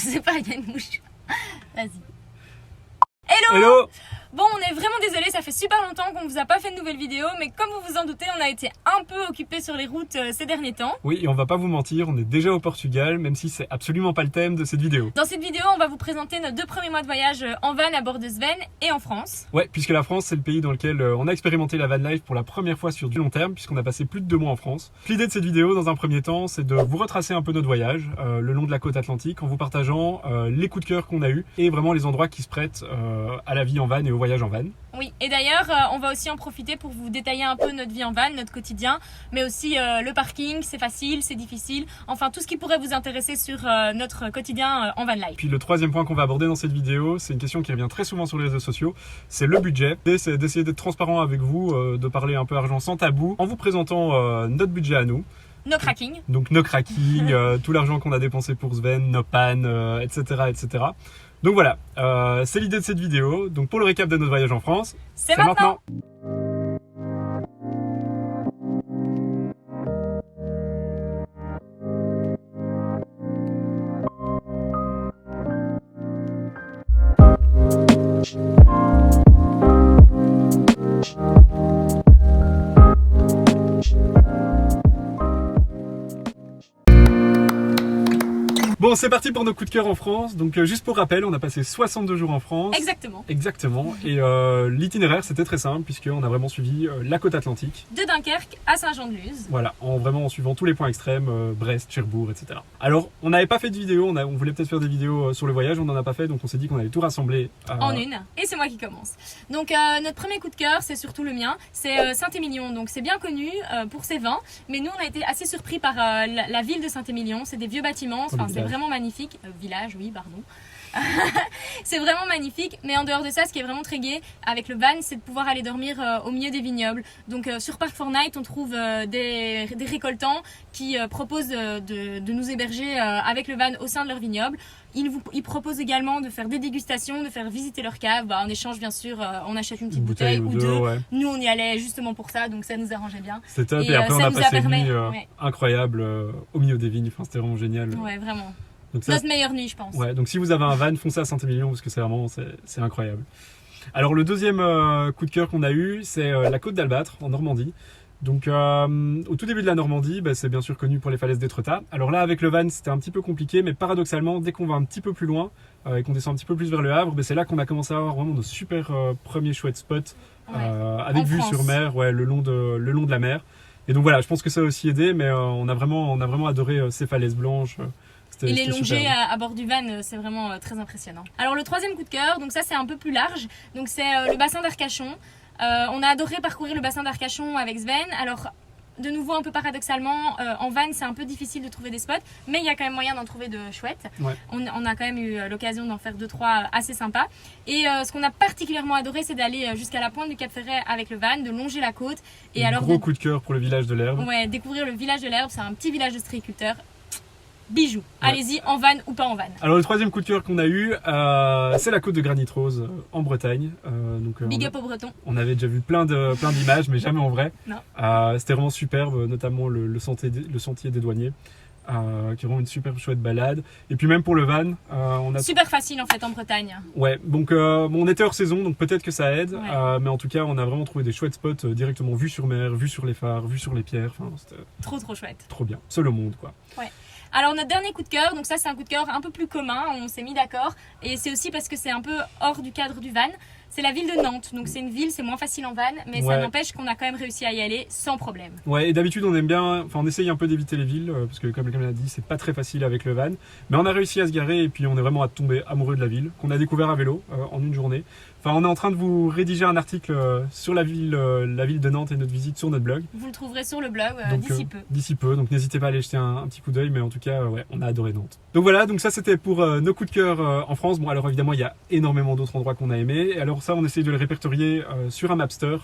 sais pas, il y a une mouche. Vas-y. Hello. Bon, on est vraiment désolé, ça fait super longtemps qu'on vous a pas fait de nouvelles vidéos, mais comme vous vous en doutez, on a été un peu occupés sur les routes ces derniers temps. Oui, et on va pas vous mentir, on est déjà au Portugal, même si c'est absolument pas le thème de cette vidéo. Dans cette vidéo, on va vous présenter nos 2 premiers mois de voyage en van à bord de Sven et en France. Ouais, puisque la France, c'est le pays dans lequel on a expérimenté la van life pour la première fois sur du long terme, puisqu'on a passé plus de 2 mois en France. L'idée de cette vidéo, dans un premier temps, c'est de vous retracer un peu notre voyage le long de la côte atlantique, en vous partageant les coups de cœur qu'on a eus et vraiment les endroits qui se prêtent à la vie en van et au voyage en van. Oui, et d'ailleurs, on va aussi en profiter pour vous détailler un peu notre vie en van, notre quotidien, mais aussi le parking, c'est facile, c'est difficile, enfin tout ce qui pourrait vous intéresser sur notre quotidien en van life. Puis le troisième point qu'on va aborder dans cette vidéo, c'est une question qui revient très souvent sur les réseaux sociaux, c'est le budget. L'idée, c'est d'essayer d'être transparent avec vous, de parler un peu argent sans tabou, en vous présentant notre budget à nous. Nos crackings. Donc nos crackings, tout l'argent qu'on a dépensé pour Sven, nos pannes, etc., etc. Donc voilà, c'est l'idée de cette vidéo. Donc pour le récap de notre voyage en France, c'est maintenant. Bon, c'est parti pour nos coups de cœur en France. Donc juste pour rappel, on a passé 62 jours en France. Exactement. Exactement. Et l'itinéraire, c'était très simple puisqu'on a vraiment suivi la côte atlantique. De Dunkerque à Saint-Jean-de-Luz. Voilà, en suivant tous les points extrêmes, Brest, Cherbourg, etc. Alors, on n'avait pas fait de vidéo, on voulait peut-être faire des vidéos sur le voyage, on n'en a pas fait, donc on s'est dit qu'on allait tout rassembler. En une. Et c'est moi qui commence. Donc notre premier coup de cœur, c'est surtout le mien, c'est Saint-Émilion. Donc c'est bien connu pour ses vins, mais nous on a été assez surpris par la ville de Saint-Émilion. C'est des vieux bâtiments, enfin, c'est vraiment magnifique. Village, oui, pardon. C'est vraiment magnifique, mais en dehors de ça, ce qui est vraiment très gai avec le van, c'est de pouvoir aller dormir au milieu des vignobles. Donc sur Park4Night, on trouve des récoltants qui proposent de nous héberger avec le van au sein de leur vignoble. Ils proposent également de faire des dégustations, de faire visiter leur cave. En échange, bien sûr, on achète une petite bouteille ou deux. Ouais. Nous, on y allait justement pour ça, donc ça nous arrangeait bien. C'était top, et après on a passé une nuit incroyable au milieu des vignes. Enfin, c'était vraiment génial. Ouais, vraiment. Donc ça, notre meilleure nuit, je pense. Ouais, donc si vous avez un van, foncez à Saint-Émilion parce que c'est vraiment c'est incroyable. Alors le deuxième coup de cœur qu'on a eu, c'est la côte d'Albâtre en Normandie. Donc au tout début de la Normandie, c'est bien sûr connu pour les falaises d'Étretat. Alors là avec le van c'était un petit peu compliqué, mais paradoxalement dès qu'on va un petit peu plus loin et qu'on descend un petit peu plus vers le Havre, c'est là qu'on a commencé à avoir vraiment de super premiers chouettes spots avec vue sur mer, le long de la mer. Et donc voilà, je pense que ça a aussi aidé, mais on a vraiment adoré ces falaises blanches. Et les longer à bord du van, c'est vraiment très impressionnant. Alors le troisième coup de cœur, donc ça c'est un peu plus large, donc c'est le bassin d'Arcachon. On a adoré parcourir le bassin d'Arcachon avec Sven. Alors de nouveau un peu paradoxalement, en van c'est un peu difficile de trouver des spots, mais il y a quand même moyen d'en trouver de chouettes. Ouais. On a quand même eu l'occasion d'en faire 2-3 assez sympas. Et ce qu'on a particulièrement adoré, c'est d'aller jusqu'à la pointe du Cap Ferret avec le van, de longer la côte. Et alors gros coup de cœur pour le village de l'Herbe. Ouais, découvrir le village de l'Herbe, c'est un petit village de stréiculteurs. Bijoux. Ouais. Allez-y, en van ou pas en van. Alors le troisième coup de cœur qu'on a eu, c'est la côte de Granit Rose en Bretagne. Big up aux Bretons. On avait déjà vu plein d'images, mais jamais en vrai. Non. C'était vraiment superbe, notamment le sentier des douaniers, qui est vraiment une super chouette balade. Et puis même pour le van, on a super facile en fait en Bretagne. Ouais, donc on était hors saison, donc peut-être que ça aide, mais en tout cas on a vraiment trouvé des chouettes spots directement vue sur mer, vue sur les phares, vue sur les pierres. Enfin, c'était trop chouette. Trop bien, seul au monde quoi. Ouais. Alors notre dernier coup de cœur, donc ça c'est un coup de cœur un peu plus commun, on s'est mis d'accord, et c'est aussi parce que c'est un peu hors du cadre du van. C'est la ville de Nantes, donc c'est une ville, c'est moins facile en van, mais ça n'empêche qu'on a quand même réussi à y aller sans problème. Ouais, et d'habitude on aime bien, enfin on essaye un peu d'éviter les villes, parce que comme l'a dit, c'est pas très facile avec le van, mais on a réussi à se garer et puis on est vraiment à tomber amoureux de la ville, qu'on a découvert à vélo en une journée. Enfin, on est en train de vous rédiger un article sur la ville de Nantes et notre visite sur notre blog. Vous le trouverez sur le blog d'ici peu. D'ici peu, donc n'hésitez pas à aller jeter un petit coup d'œil, mais en tout cas, on a adoré Nantes. Donc voilà, donc ça c'était pour nos coups de cœur en France. Bon, alors évidemment, il y a énormément d'autres endroits qu'on a aimés. Et alors ça, on essaye de les répertorier sur un Mapster.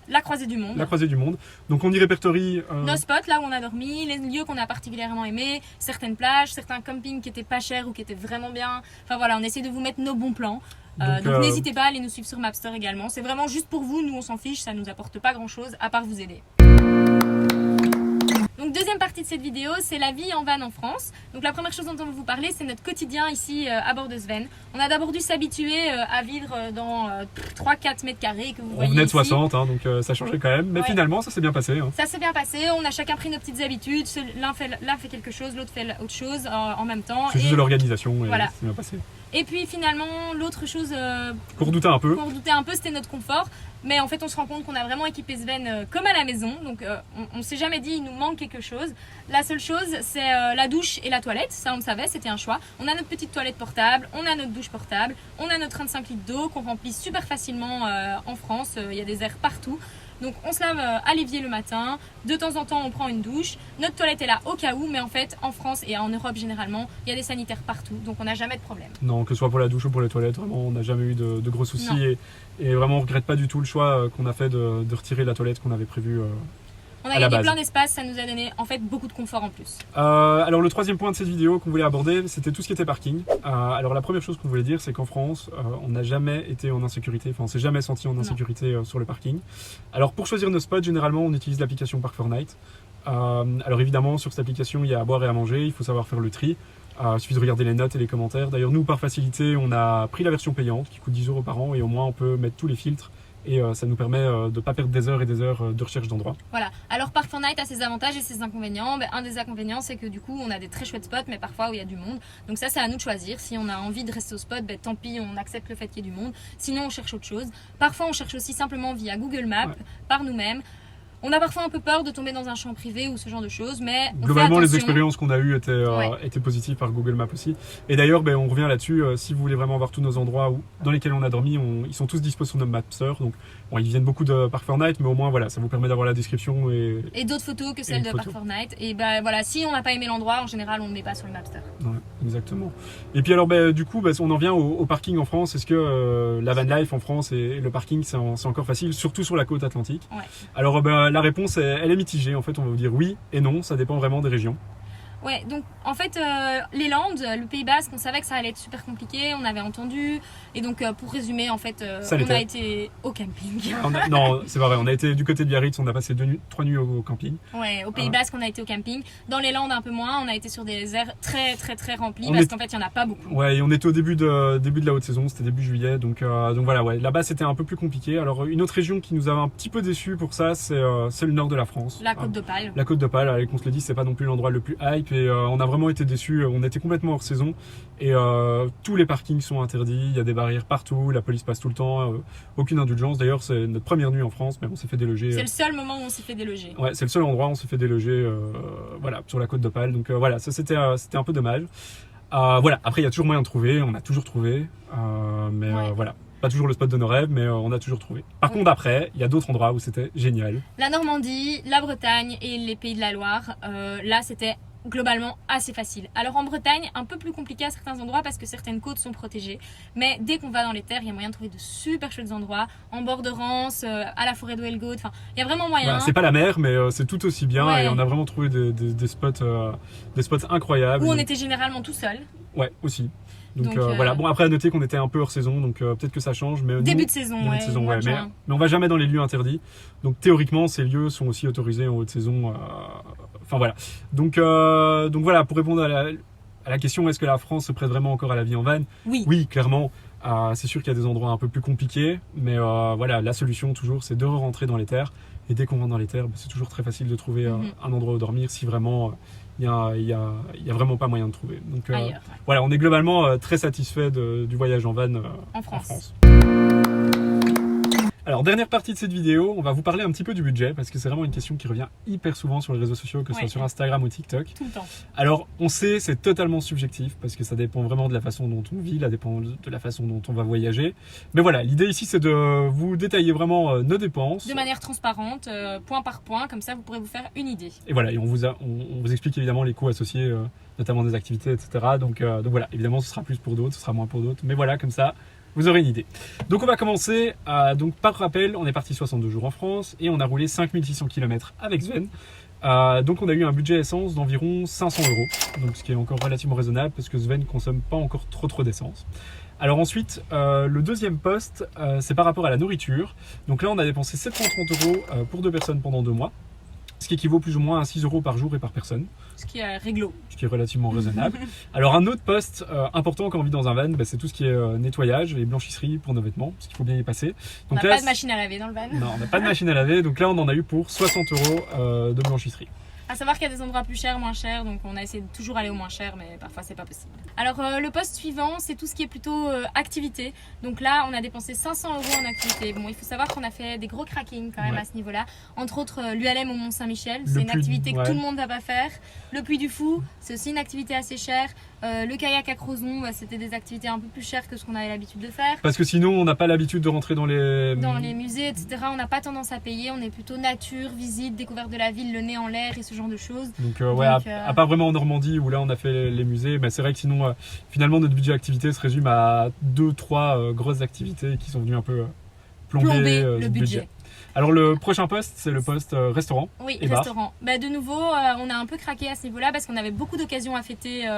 La Croisée du Monde. La Croisée du Monde. Donc on y répertorie nos spots, là où on a dormi, les lieux qu'on a particulièrement aimés, certaines plages, certains campings qui étaient pas chers ou qui étaient vraiment bien. Enfin voilà, on essaie de vous mettre nos bons plans. Donc n'hésitez pas à aller nous suivre sur Mapster également. C'est vraiment juste pour vous, nous on s'en fiche, ça nous apporte pas grand chose à part vous aider. Donc deuxième partie de cette vidéo, c'est la vie en van en France. Donc la première chose dont on va vous parler, c'est notre quotidien ici à bord de Sven. On a d'abord dû s'habituer à vivre dans 3-4 mètres carrés que vous voyez On venait de ici. 60, hein, donc ça changeait quand même. Mais Ouais. finalement, ça s'est bien passé. Hein. Ça s'est bien passé, on a chacun pris nos petites habitudes. L'un fait quelque chose, l'autre fait autre chose en même temps. C'est juste de l'organisation et Voilà. c'est bien passé. Et puis finalement, l'autre chose Qu'on redoutait un peu. qu'on redoutait un peu, c'était notre confort. Mais en fait, on se rend compte qu'on a vraiment équipé Sven comme à la maison. Donc on s'est jamais dit il nous manque quelque chose. La seule chose, c'est la douche et la toilette. Ça, on le savait, c'était un choix. On a notre petite toilette portable, on a notre douche portable, on a notre 25 litres d'eau qu'on remplit super facilement en France. Il y a des airs partout. Donc on se lave à l'évier le matin, de temps en temps on prend une douche, notre toilette est là au cas où, mais en fait en France et en Europe généralement, il y a des sanitaires partout, donc on n'a jamais de problème. Non, que ce soit pour la douche ou pour les toilettes, vraiment, on n'a jamais eu de gros soucis. Non. Et vraiment, on regrette pas du tout le choix qu'on a fait de retirer la toilette qu'on avait prévue. On À a la gagné base. plein d'espace, ça nous a donné en fait beaucoup de confort en plus. Alors le troisième point de cette vidéo qu'on voulait aborder, c'était tout ce qui était parking. Alors la première chose qu'on voulait dire, c'est qu'en France, on n'a jamais été en insécurité, enfin on s'est jamais senti en insécurité sur le parking. Alors pour choisir nos spots, généralement on utilise l'application Park4Night. Alors évidemment sur cette application il y a à boire et à manger, il faut savoir faire le tri. Il suffit de regarder les notes et les commentaires. D'ailleurs nous par facilité on a pris la version payante qui coûte 10 € par an et au moins on peut mettre tous les filtres. Et ça nous permet de ne pas perdre des heures et des heures de recherche d'endroits. Voilà, alors Park4Night a ses avantages et ses inconvénients. Un des inconvénients c'est que du coup on a des très chouettes spots mais parfois où il y a du monde. Donc ça c'est à nous de choisir. Si on a envie de rester au spot, tant pis, on accepte le fait qu'il y ait du monde. Sinon on cherche autre chose. Parfois on cherche aussi simplement via Google Maps, par nous-mêmes. On a parfois un peu peur de tomber dans un champ privé ou ce genre de choses, mais on Globalement, fait les attention. expériences qu'on a eues étaient positives par Google Maps aussi. Et d'ailleurs, on revient là-dessus. Si vous voulez vraiment voir tous nos endroits dans lesquels on a dormi, ils sont tous dispo sur notre Mapster. Donc, ils viennent beaucoup de Park4Night, mais au moins, voilà, ça vous permet d'avoir la description. Et d'autres photos que celles de photos. Park4Night. Et voilà, si on n'a pas aimé l'endroit, en général, on ne le met pas sur le Mapster. Ouais, exactement. Et puis alors, du coup, on en vient au parking en France. Est-ce que la van life en France et le parking, c'est encore facile, surtout sur la côte atlantique? Ouais. Alors, la réponse, elle est mitigée. En fait, on va vous dire oui et non. Ça dépend vraiment des régions. Ouais, donc en fait, les Landes, le Pays Basque, on savait que ça allait être super compliqué, on avait entendu. Et donc, pour résumer, en fait, on a été au camping. Non, c'est pas vrai. On a été du côté de Biarritz, on a passé 3 nuits au camping. Ouais, au Pays Basque, on a été au camping. Dans les Landes, un peu moins. On a été sur des aires très, très, très remplies parce qu'en fait, il n'y en a pas beaucoup. Ouais, et on était au début de la haute saison, c'était début juillet. Donc voilà, ouais. Là-bas, c'était un peu plus compliqué. Alors, une autre région qui nous avait un petit peu déçus pour ça, c'est le nord de la France. La Côte d'Opale. La Côte d'Opale, allez, qu'on se le dise, c'est pas non plus l'endroit le plus hype. Et on a vraiment été déçus. On était complètement hors saison. Et tous les parkings sont interdits. Il y a des barrières partout. La police passe tout le temps. Aucune indulgence. D'ailleurs, c'est notre première nuit en France, mais on s'est fait déloger. C'est le seul moment où on s'est fait déloger. Ouais, c'est le seul endroit où on s'est fait déloger voilà, sur la Côte d'Opale. Donc voilà, ça c'était un peu dommage. Voilà, après il y a toujours moyen de trouver. On a toujours trouvé. Mais Ouais. voilà. Pas toujours le spot de nos rêves, mais on a toujours trouvé. Par contre, après, il y a d'autres endroits où c'était génial. La Normandie, la Bretagne et les Pays de la Loire, là c'était globalement assez facile. Alors en Bretagne, un peu plus compliqué à certains endroits parce que certaines côtes sont protégées. Mais dès qu'on va dans les terres, il y a moyen de trouver de super chouettes endroits, en bord de Rance, à la forêt d'Ouelgaude, enfin il y a vraiment moyen. Voilà, c'est pas la mer, mais c'est tout aussi bien. Ouais. Et on a vraiment trouvé des spots incroyables. Où on était généralement tout seul. Ouais, aussi. Donc, Donc, voilà. Bon, après à noter qu'on était un peu hors saison, donc peut-être que ça change. Mais Début nous, de saison, début ouais. de saison, mois ouais. de Mais juin. on va jamais dans les lieux interdits. Donc théoriquement, ces lieux sont aussi autorisés en haute saison. Enfin voilà. Donc voilà, pour répondre à la question, est-ce que la France se prête vraiment encore à la vie en van? Oui. Oui, clairement. C'est sûr qu'il y a des endroits un peu plus compliqués, mais voilà, la solution toujours, c'est de rentrer dans les terres. Et dès qu'on rentre dans les terres, c'est toujours très facile de trouver un endroit où dormir si vraiment il y a vraiment pas moyen de trouver. Donc Ailleurs, ouais. voilà, on est globalement très satisfait du voyage en van En France. Alors, dernière partie de cette vidéo, on va vous parler un petit peu du budget parce que c'est vraiment une question qui revient hyper souvent sur les réseaux sociaux, que ce soit sur Instagram ou TikTok. Tout le temps. Alors, on sait, c'est totalement subjectif parce que ça dépend vraiment de la façon dont on vit, ça dépend de la façon dont on va voyager. Mais voilà, l'idée ici, c'est de vous détailler vraiment nos dépenses. De manière transparente, point par point, comme ça vous pourrez vous faire une idée. Et voilà, et on vous explique évidemment les coûts associés, notamment des activités, etc. Donc voilà, évidemment, ce sera plus pour d'autres, ce sera moins pour d'autres. Mais voilà, comme ça, vous aurez une idée. Donc on va commencer. Donc par rappel, on est parti 62 jours en France et on a roulé 5600 km avec Sven. Donc on a eu un budget essence d'environ 500 €, donc ce qui est encore relativement raisonnable parce que Sven ne consomme pas encore trop d'essence. Alors ensuite, le deuxième poste, c'est par rapport à la nourriture. Donc là, on a dépensé 730 € pour 2 personnes pendant 2 mois. ce qui équivaut plus ou moins à 6 € par jour et par personne. Ce qui est réglo. Ce qui est relativement raisonnable. Alors un autre poste important quand on vit dans un van, bah, c'est tout ce qui est nettoyage et blanchisserie pour nos vêtements, parce qu'il faut bien y passer. On Donc n'a là, pas de machine à laver dans le van. non, on n'a pas de machine à laver, donc là on en a eu pour 60 € de blanchisserie. À savoir qu'il y a des endroits plus chers, moins chers, donc on a essayé de toujours aller au moins cher, mais parfois c'est pas possible. Alors le poste suivant, c'est tout ce qui est plutôt activité. Donc là, on a dépensé 500 € en activité. Bon, il faut savoir qu'on a fait des gros crackings quand même à ce niveau-là. Entre autres, l'ULM au Mont-Saint-Michel, c'est une activité que tout le monde ne va pas faire. Le Puy du Fou, c'est aussi une activité assez chère. Le kayak à Crozon, bah, c'était des activités un peu plus chères que ce qu'on avait l'habitude de faire. Parce que sinon, on n'a pas l'habitude de rentrer dans les musées, etc. On n'a pas tendance à payer. On est plutôt nature, visite, découverte de la ville, le nez en l'air et ce genre de choses. Donc, à part vraiment en Normandie où là on a fait les musées, mais c'est vrai que sinon, finalement, notre budget activité se résume à 2-3 grosses activités qui sont venues un peu plomber le budget. Alors le prochain poste, c'est le poste restaurant. Oui, et restaurant. Bah, de nouveau, on a un peu craqué à ce niveau-là parce qu'on avait beaucoup d'occasions à fêter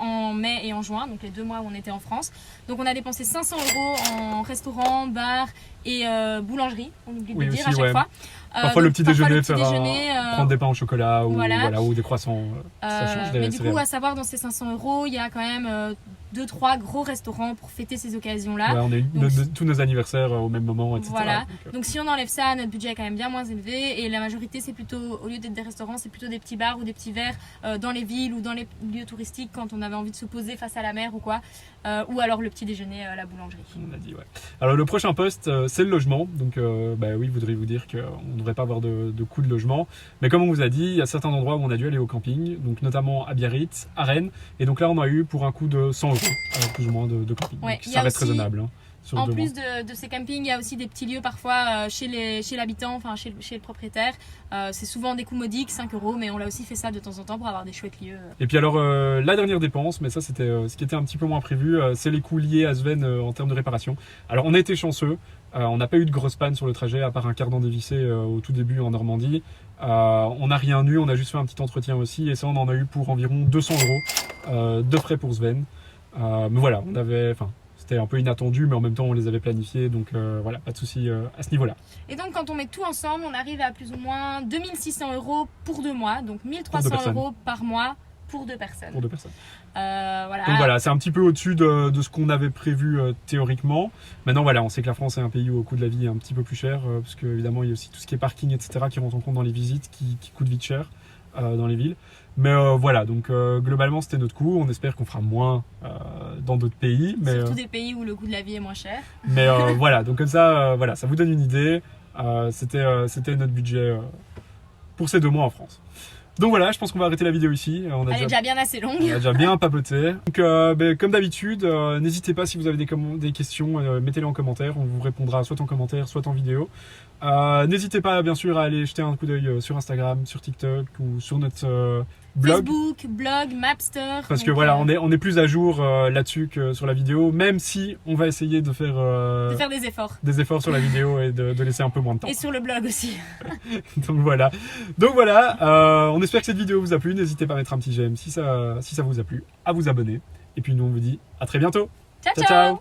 en mai et en juin, donc les 2 mois où on était en France. Donc on a dépensé 500 € en restaurant, bar et boulangerie, on oublie de le dire à chaque fois. Parfois le petit déjeuner, prendre des pains au chocolat ou des croissants. Ça change mais du coup, à savoir, dans ces 500 €, il y a quand même 2-3 gros restaurants pour fêter ces occasions-là. Ouais, on a eu tous nos anniversaires au même moment, etc. Voilà. Donc si on enlève ça, notre budget est quand même bien moins élevé. Et la majorité, c'est plutôt, au lieu d'être des restaurants, c'est plutôt des petits bars ou des petits verres dans les villes ou dans les lieux touristiques quand on avait envie de se poser face à la mer ou quoi. Ou alors le petit déjeuner à la boulangerie. On a dit, ouais. Alors le prochain poste, c'est le logement. Donc oui, voudrais vous dire qu'on ne devrait pas avoir de coût de logement. Mais comme on vous a dit, il y a certains endroits où on a dû aller au camping. Donc notamment à Biarritz, à Rennes. Et donc là, on a eu pour un coût de 100 € plus ou moins de camping. Ouais, donc ça reste raisonnable. Hein, en plus de ces campings, il y a aussi des petits lieux parfois chez l'habitant, enfin chez le propriétaire. C'est souvent des coûts modiques, 5 €, mais on l'a aussi fait ça de temps en temps pour avoir des chouettes lieux. Et puis alors, la dernière dépense, mais ça c'était ce qui était un petit peu moins prévu, c'est les coûts liés à Sven en termes de réparation. Alors on a été chanceux, on n'a pas eu de grosse panne sur le trajet, à part un cardan dévissé au tout début en Normandie. On n'a rien eu, on a juste fait un petit entretien aussi, et ça on en a eu pour environ 200 € de frais pour Sven. Mais voilà, c'était un peu inattendu, mais en même temps on les avait planifiés, donc voilà, pas de souci à ce niveau-là. Et donc quand on met tout ensemble, on arrive à plus ou moins 2600 € pour 2 mois, donc 1300 € par mois pour 2 personnes. Pour 2 personnes. Voilà. Donc voilà, c'est un petit peu au-dessus de ce qu'on avait prévu théoriquement. Maintenant voilà, on sait que la France est un pays où le coût de la vie est un petit peu plus cher, parce qu'évidemment il y a aussi tout ce qui est parking, etc. qui rentre en compte dans les visites, qui coûte vite cher dans les villes. Mais voilà, donc globalement c'était notre coût. On espère qu'on fera moins dans d'autres pays. Mais, surtout des pays où le coût de la vie est moins cher. Mais voilà, donc comme ça, voilà, ça vous donne une idée. C'était notre budget pour ces 2 mois en France. Donc voilà, je pense qu'on va arrêter la vidéo ici. Elle est déjà bien assez longue. On a déjà bien papoté. Donc comme d'habitude, n'hésitez pas si vous avez des questions, mettez-les en commentaire. On vous répondra soit en commentaire, soit en vidéo. N'hésitez pas bien sûr à aller jeter un coup d'œil sur Instagram, sur TikTok ou sur notre blog. Facebook, blog, Mapster. Parce que voilà, on est plus à jour là-dessus que sur la vidéo, même si on va essayer de faire des efforts. Des efforts sur la vidéo et de laisser un peu moins de temps. Et sur le blog aussi. Donc voilà, on espère que cette vidéo vous a plu. N'hésitez pas à mettre un petit j'aime si ça vous a plu, à vous abonner. Et puis nous on vous dit à très bientôt. Ciao ciao.